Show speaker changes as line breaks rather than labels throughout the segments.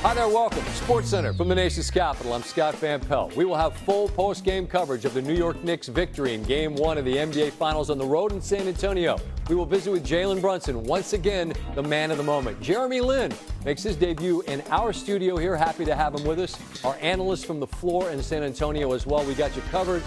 Hi there, welcome. Sports Center from the nation's capital. I'm Scott Van Pelt. We will have full post-game coverage of the New York Knicks' victory in Game 1 of the NBA Finals on the road in San Antonio. We will visit with Jalen Brunson, once again, the man of the moment. Jeremy Lin makes his debut in our studio here. Happy to have him with us. Our analyst from the floor in San Antonio as well. We got you covered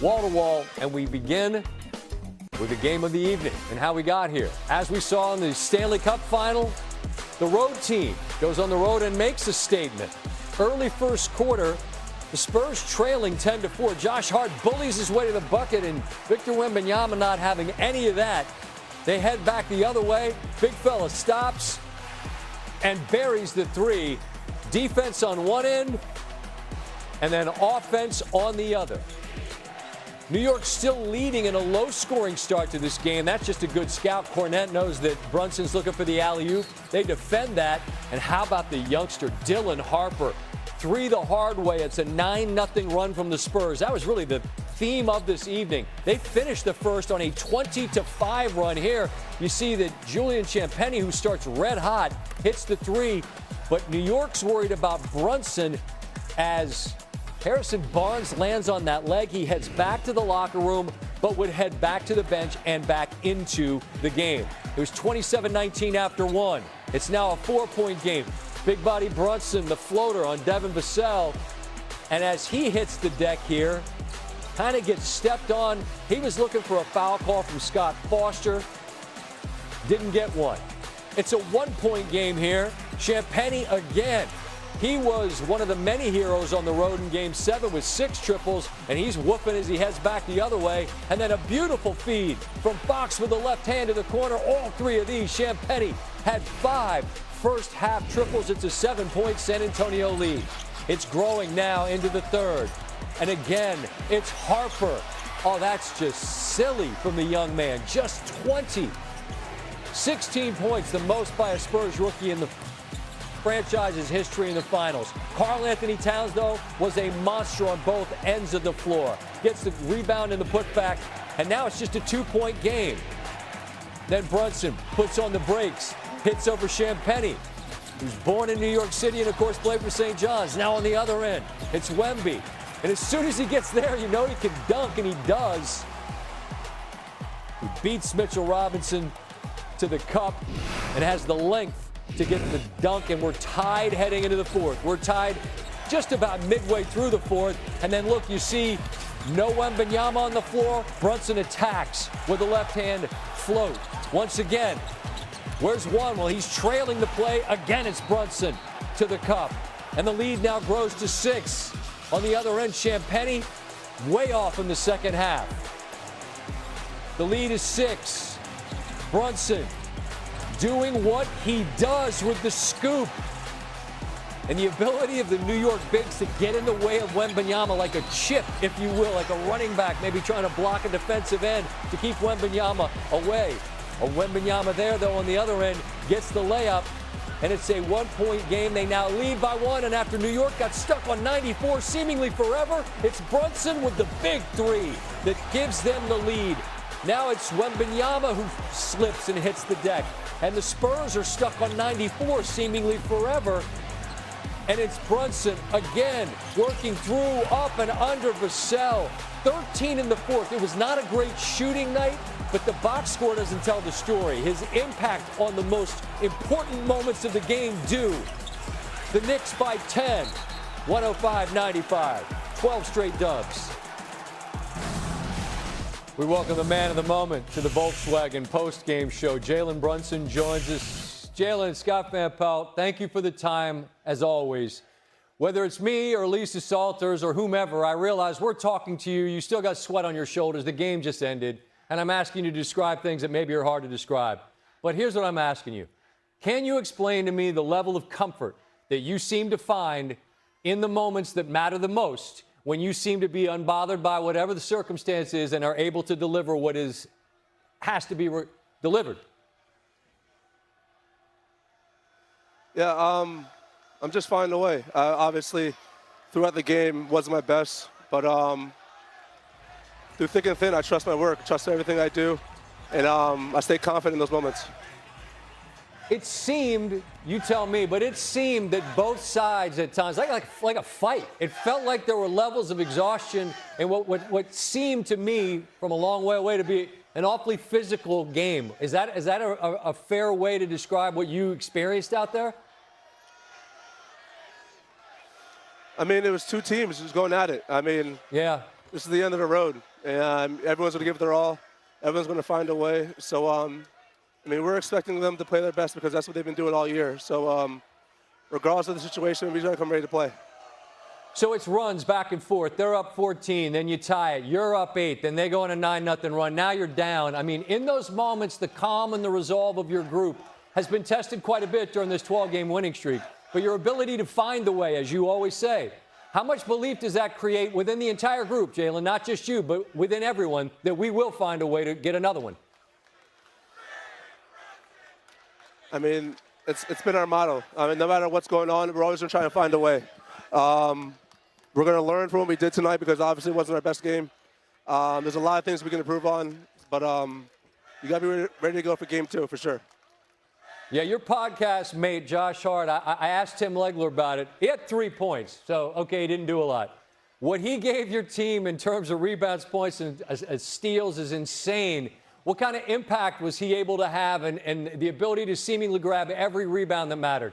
wall to wall, and we begin with the game of the evening and how we got here. As we saw in the Stanley Cup final, the road team goes on the road and makes a statement. Early first quarter, the Spurs trailing 10-4. Josh Hart bullies his way to the bucket, and Victor Wembanyama not having any of that. They head back the other way. Big fella stops and buries the three. Defense on one end, and then offense on the other. New York still leading in a low-scoring start to this game. That's just a good scout. Cornette knows that Brunson's looking for the alley-oop. They defend that. And how about the youngster, Dylan Harper? Three the hard way. It's a 9-0 run from the Spurs. That was really the theme of this evening. They finished the first on a 20-5 run here. You see that Julian Champagnie, who starts red hot, hits the three. But New York's worried about Brunson as Harrison Barnes lands on that leg. He heads back to the locker room, but would head back to the bench and back into the game. It was 27-19 after one. It's now a 4-point game. Big body Brunson, the floater on Devin Vassell. And as he hits the deck here, kind of gets stepped on. He was looking for a foul call from Scott Foster. Didn't get one. It's a 1-point game here. Champagnie again. He was one of the many heroes on the road in Game 7 with 6 triples, and he's whooping as he heads back the other way. And then a beautiful feed from Fox with the left hand to the corner. All three of these. Champagnie had 5 first-half triples. It's a 7-point San Antonio lead. It's growing now into the third. And again, it's Harper. Oh, that's just silly from the young man. Just 20. 16 points, the most by a Spurs rookie in the franchise's history in the finals. Karl-Anthony Towns, though, was a monster on both ends of the floor. Gets the rebound and the putback, and now it's just a 2-point game. Then Brunson puts on the brakes, hits over Champagnie, who's born in New York City and, of course, played for St. John's. Now on the other end, it's Wemby. And as soon as he gets there, you know he can dunk, and he does. He beats Mitchell Robinson to the cup and has the length to get the dunk, and we're tied heading into the fourth. We're tied just about midway through the fourth, and then look, you see no Wembanyama on the floor. Brunson attacks with the left-hand float. Once again, where's one? Well, he's trailing the play. Again, it's Brunson to the cup, and the lead now grows to 6. On the other end, Champagnie way off in the second half. The lead is 6. Brunson doing what he does with the scoop. And the ability of the New York bigs to get in the way of Wembanyama like a chip, if you will, like a running back, maybe trying to block a defensive end to keep Wembanyama away. A Wembanyama there, though, on the other end, gets the layup, and it's a 1-point game. They now lead by 1, and after New York got stuck on 94 seemingly forever, it's Brunson with the big three that gives them the lead. Now it's Wembanyama who slips and hits the deck. And the Spurs are stuck on 94 seemingly forever. And it's Brunson again working through, up and under Vassell. 13 in the fourth. It was not a great shooting night, but the box score doesn't tell the story. His impact on the most important moments of the game do. The Knicks by 10, 105-95, 12 straight dubs. We welcome the man of the moment to the Volkswagen post-game show. Jalen Brunson joins us. Jalen, Scott Van Pelt, thank you for the time, as always. Whether it's me or Lisa Salters or whomever, I realize we're talking to you. You still got sweat on your shoulders. The game just ended, and I'm asking you to describe things that maybe are hard to describe. But here's what I'm asking you. Can you explain to me the level of comfort that you seem to find in the moments that matter the most, when you seem to be unbothered by whatever the circumstance is and are able to deliver what has to be delivered?
Yeah, I'm just finding a way. Obviously, throughout the game, wasn't my best, but through thick and thin, I trust my work, trust everything I do, and I stay confident in those moments.
It seemed, you tell me, but it seemed that both sides at times, like a fight. It felt like there were levels of exhaustion and what seemed to me from a long way away to be an awfully physical game. Is that a fair way to describe what you experienced out there?
I mean, it was two teams just going at it. I mean,
yeah,
this is the end of the road, and everyone's going to give it their all. Everyone's going to find a way. So, I mean, we're expecting them to play their best because that's what they've been doing all year. So, regardless of the situation, we're going to come ready to play.
So it's runs back and forth. They're up 14, then you tie it. You're up 8, then they go on a 9-0 run. Now you're down. I mean, in those moments, the calm and the resolve of your group has been tested quite a bit during this 12-game winning streak. But your ability to find the way, as you always say, how much belief does that create within the entire group, Jalen, not just you, but within everyone, that we will find a way to get another one?
I mean, it's been our motto. I mean, no matter what's going on, we're always going to try to find a way. We're going to learn from what we did tonight because obviously it wasn't our best game. There's a lot of things we can improve on, but you got to be ready to go for game 2 for sure.
Yeah, your podcast mate, Josh Hart, I asked Tim Legler about it. He had 3 points, so, okay, he didn't do a lot. What he gave your team in terms of rebounds, points, and steals is insane. What kind of impact was he able to have and the ability to seemingly grab every rebound that mattered?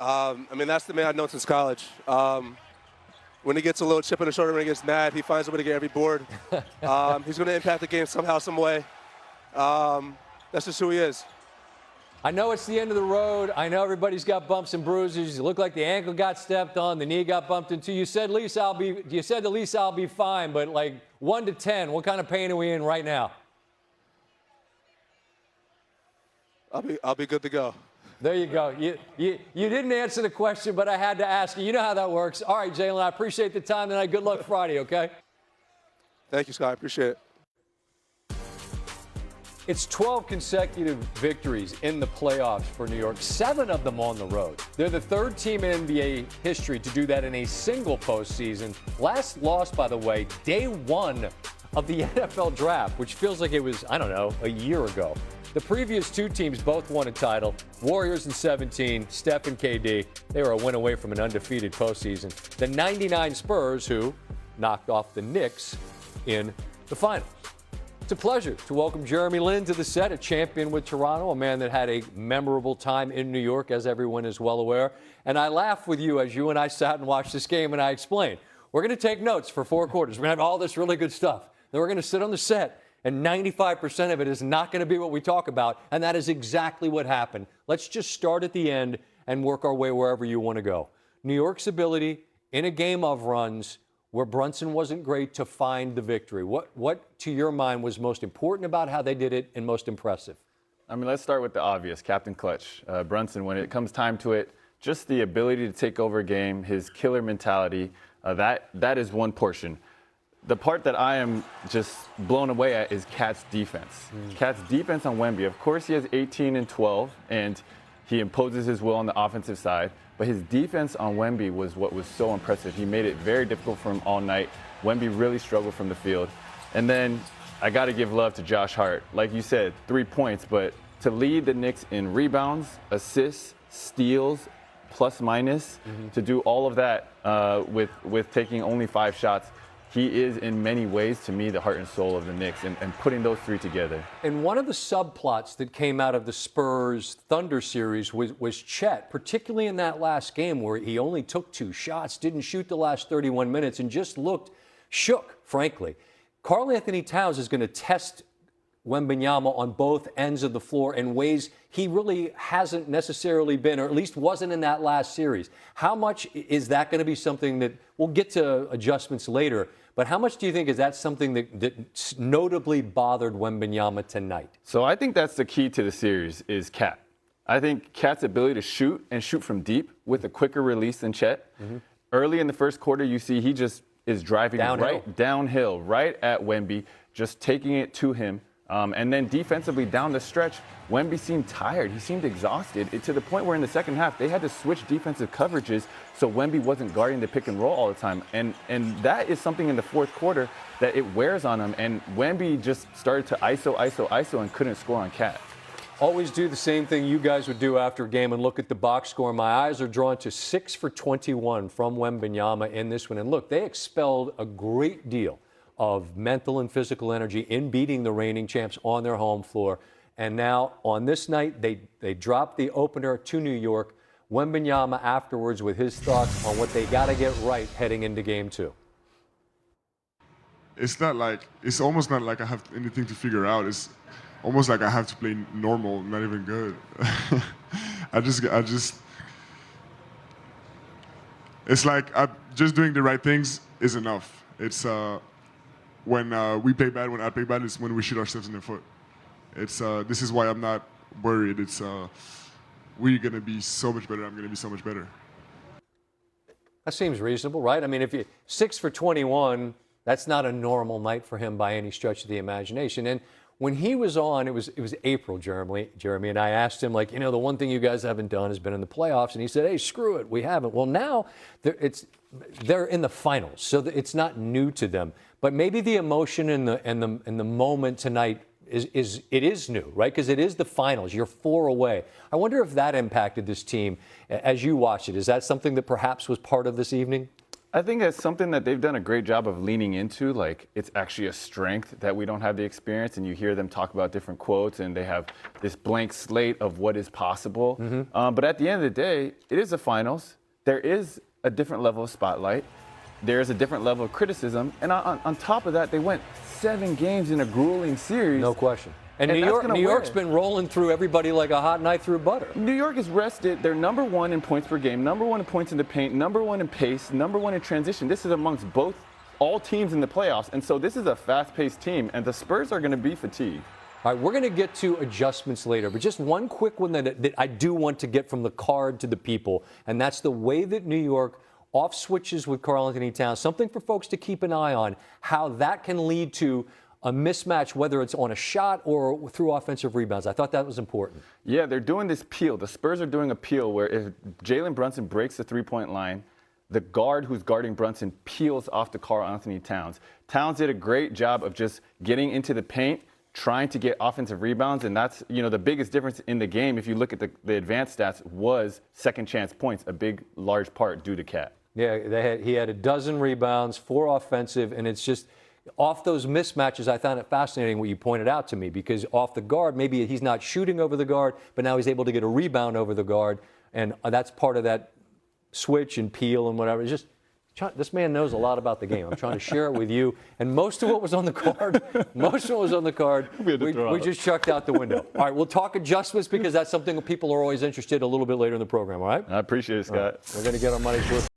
I mean, that's the man I've known since college. When he gets a little chip in the shoulder, when he gets mad, he finds a way to get every board. He's going to impact the game somehow, some way. That's just who he is.
I know it's the end of the road. I know everybody's got bumps and bruises. You look like the ankle got stepped on, the knee got bumped into. You said at least I'll be fine, but like 1 to 10, what kind of pain are we in right now?
I'll be good to go.
There you go. You didn't answer the question, but I had to ask you. You know how that works. All right, Jalen, I appreciate the time tonight. Good luck Friday, okay?
Thank you, Scott. I appreciate it.
It's 12 consecutive victories in the playoffs for New York, 7 of them on the road. They're the 3rd team in NBA history to do that in a single postseason. Last loss, by the way, day 1 of the NFL draft, which feels like it was, I don't know, a year ago. The previous 2 teams both won a title. Warriors in 17, Steph and KD. They were a win away from an undefeated postseason. The 99 Spurs, who knocked off the Knicks in the finals. It's a pleasure to welcome Jeremy Lin to the set, a champion with Toronto, a man that had a memorable time in New York, as everyone is well aware. And I laughed with you as you and I sat and watched this game, and I explained, we're going to take notes for 4 quarters. We're going to have all this really good stuff. Then we're going to sit on the set, and 95% of it is not going to be what we talk about, and that is exactly what happened. Let's just start at the end and work our way wherever you want to go. New York's ability in a game of runs where Brunson wasn't great to find the victory. What to your mind, was most important about how they did it and most impressive?
I mean, let's start with the obvious, Captain Clutch. Brunson, when it comes time to it, just the ability to take over a game, his killer mentality, that is one portion. The part that I am just blown away at is Cat's defense. Cat's defense on Wemby. Of course, he has 18 and 12, and he imposes his will on the offensive side. But his defense on Wemby was what was so impressive. He made it very difficult for him all night. Wemby really struggled from the field. And then I got to give love to Josh Hart. Like you said, 3 points, but to lead the Knicks in rebounds, assists, steals, plus minus, to do all of that with taking only 5 shots, he is in many ways, to me, the heart and soul of the Knicks, and putting those 3 together.
And one of the subplots that came out of the Spurs Thunder series was Chet, particularly in that last game where he only took 2 shots, didn't shoot the last 31 minutes, and just looked shook, frankly. Karl Anthony Towns is going to test Wembanyama on both ends of the floor in ways he really hasn't necessarily been, or at least wasn't in that last series. How much is that going to be something that we'll get to adjustments later? But how much do you think is that something that notably bothered Wembanyama tonight?
So I think that's the key to the series is Cat. I think Cat's ability to shoot and shoot from deep with a quicker release than Chet. Early in the first quarter, you see he just is driving right downhill, right at Wemby, just taking it to him. And then defensively down the stretch, Wemby seemed tired. He seemed exhausted to the point where in the second half they had to switch defensive coverages so Wemby wasn't guarding the pick and roll all the time. And that is something in the fourth quarter that it wears on him. And Wemby just started to ISO and couldn't score on Cat.
Always do the same thing you guys would do after a game and look at the box score. My eyes are drawn to 6 for 21 from Wembanyama in this one. And look, they expelled a great deal of mental and physical energy in beating the reigning champs on their home floor. And now on this night, they dropped the opener to New York. Wembanyama afterwards with his thoughts on what they got to get right heading into game 2.
It's almost not like I have anything to figure out. It's almost like I have to play normal, not even good. It's like just doing the right things is enough. It's when we play bad, when I play bad, it's when we shoot ourselves in the foot. This is why I'm not worried. We're going to be so much better. I'm going to be so much better.
That seems reasonable, right? I mean, if you 6 for 21, that's not a normal night for him by any stretch of the imagination. And when he was on, it was April, Jeremy, and I asked him, like, the one thing you guys haven't done has been in the playoffs, and he said, hey, screw it, we haven't. Well, now they're in the finals, so it's not new to them. But maybe the emotion and the moment tonight is new, right? Because it is the finals. You're 4 away. I wonder if that impacted this team as you watched it. Is that something that perhaps was part of this evening?
I think it's something that they've done a great job of leaning into. Like, it's actually a strength that we don't have the experience, and you hear them talk about different quotes, and they have this blank slate of what is possible. Mm-hmm. But at the end of the day, it is the finals. There is a different level of spotlight. There is a different level of criticism. And on top of that, they went 7 games in a grueling series.
No question. And New York's been rolling through everybody like a hot knife through butter.
New York is rested. They're number 1 in points per game, number 1 in points in the paint, number 1 in pace, number 1 in transition. This is amongst all teams in the playoffs. And so this is a fast-paced team, and the Spurs are going to be fatigued.
All right, we're going to get to adjustments later, but just one quick one that I do want to get from the card to the people, and that's the way that New York off switches with Karl-Anthony Towns, something for folks to keep an eye on, how that can lead to a mismatch, whether it's on a shot or through offensive rebounds. I thought that was important.
Yeah, they're doing this peel. The Spurs are doing a peel where if Jalen Brunson breaks the three-point line, the guard who's guarding Brunson peels off to Karl-Anthony Towns. Towns did a great job of just getting into the paint, trying to get offensive rebounds, and that's, the biggest difference in the game, if you look at the advanced stats, was second chance points, a large part due to Cat.
Yeah, he had 12 rebounds, 4 offensive, and it's just off those mismatches. I found it fascinating what you pointed out to me, because off the guard, maybe he's not shooting over the guard, but now he's able to get a rebound over the guard, and that's part of that switch and peel and whatever. It's just, this man knows a lot about the game. I'm trying to share it with you, and most of what was on the card, we just chucked out the window. All right, we'll talk adjustments because that's something people are always interested in a little bit later in the program, all right?
I appreciate it, Scott.
Right. We're going to get our money's worth.